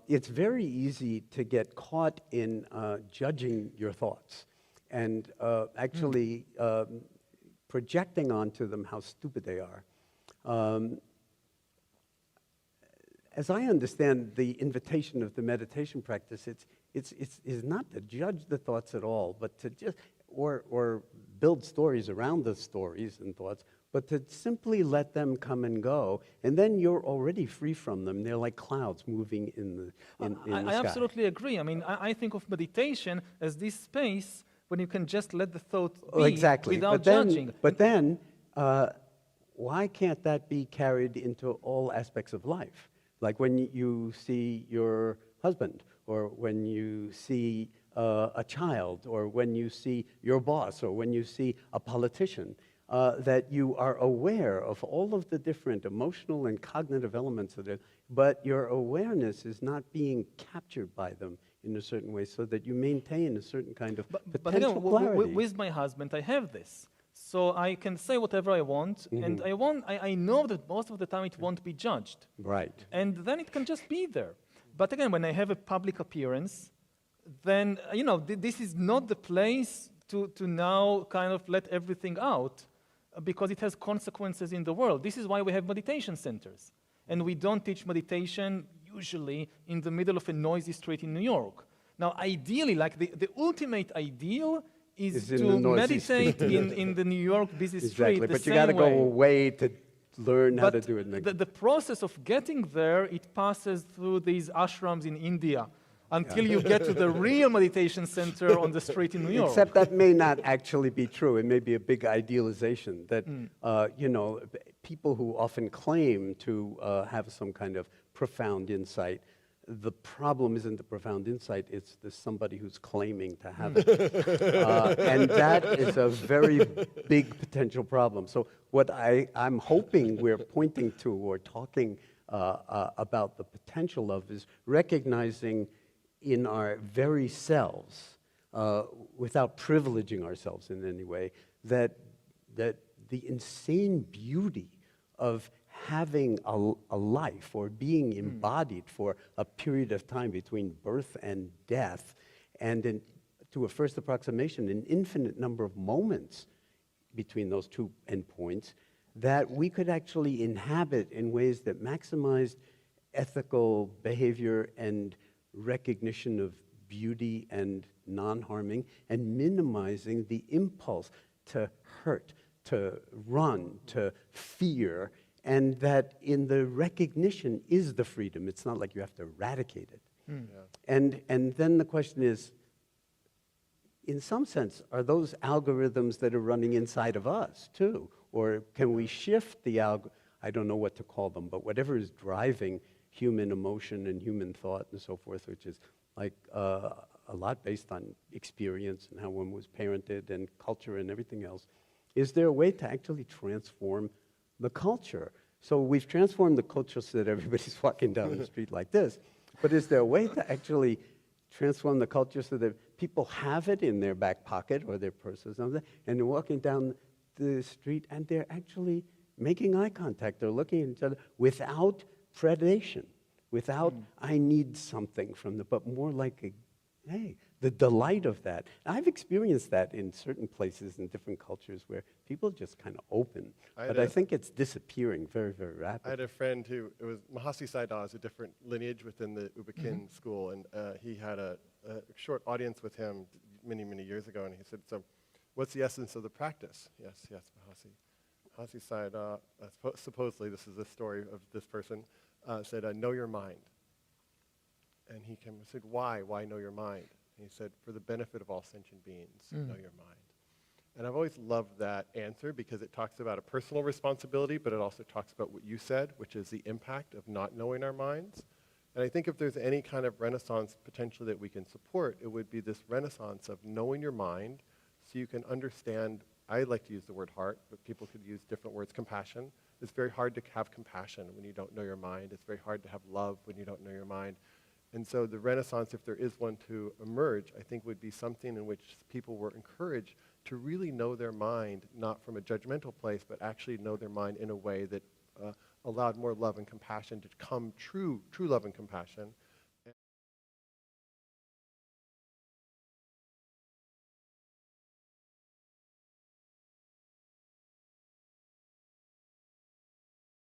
it's very easy to get caught in judging your thoughts and actually projecting onto them how stupid they are. As I understand the invitation of the meditation practice, it's not to judge the thoughts at all, but to just, or build stories around the stories and thoughts, but to simply let them come and go, and then you're already free from them. They're like clouds moving in the sky. I absolutely agree. I mean, I think of meditation as this space when you can just let the thought be without judging. But then, why can't that be carried into all aspects of life? Like when you see your husband, or when you see a child, or when you see your boss, or when you see a politician, that you are aware of all of the different emotional and cognitive elements of it, but your awareness is not being captured by them in a certain way, so that you maintain a certain kind of potential clarity. With my husband, I have this. So I can say whatever I want, and I know that most of the time it won't be judged. Right. And then it can just be there. But again, when I have a public appearance, then, this is not the place to now kind of let everything out, because it has consequences in the world. This is why we have meditation centers. And we don't teach meditation usually in the middle of a noisy street in New York. Now, ideally, like the ultimate ideal is to meditate in the New York busy street. Exactly, but you got to go away to learn how to do it. The process of getting there, it passes through these ashrams in India until you get to the real meditation center on the street in New York. Except that may not actually be true. It may be a big idealization that, people who often claim to have some kind of profound insight, the problem isn't the profound insight, it's the somebody who's claiming to have it. And that is a very big potential problem. So what I'm hoping we're pointing to or talking about the potential of is recognizing in our very selves, without privileging ourselves in any way, that the insane beauty of having a life or being embodied for a period of time between birth and death, and to a first approximation, an infinite number of moments between those two endpoints, that we could actually inhabit in ways that maximized ethical behavior and recognition of beauty and non-harming, and minimizing the impulse to hurt, to run, to fear, and that in the recognition is the freedom. It's not like you have to eradicate it. And then the question is, in some sense, are those algorithms that are running inside of us too? Or can we shift the I don't know what to call them, but whatever is driving human emotion and human thought and so forth, which is like a lot based on experience and how one was parented and culture and everything else. Is there a way to actually transform the culture? So we've transformed the culture so that everybody's walking down the street like this, but is there a way to actually transform the culture so that people have it in their back pocket or their purse or something, and they're walking down the street and they're actually making eye contact, they're looking at each other without predation, without I need something from them, but more like hey, the delight of that. I've experienced that in certain places in different cultures where people just kind of open, but I think it's disappearing very, very rapidly. I had a friend who, it was Mahasi Sayadaw, is a different lineage within the Ubakin school, and he had a short audience with him many, many years ago, and he said, so what's the essence of the practice? Yes, Mahasi. Mahasi Sayadaw, supposedly this is the story of this person, said, know your mind. And he came and said, why? Why know your mind? And he said, for the benefit of all sentient beings, know your mind. And I've always loved that answer because it talks about a personal responsibility, but it also talks about what you said, which is the impact of not knowing our minds. And I think if there's any kind of renaissance potentially that we can support, it would be this renaissance of knowing your mind so you can understand, I like to use the word heart, but people could use different words, compassion. It's very hard to have compassion when you don't know your mind. It's very hard to have love when you don't know your mind. And so the renaissance, if there is one to emerge, I think would be something in which people were encouraged to really know their mind, not from a judgmental place, but actually know their mind in a way that allowed more love and compassion to come true love and compassion,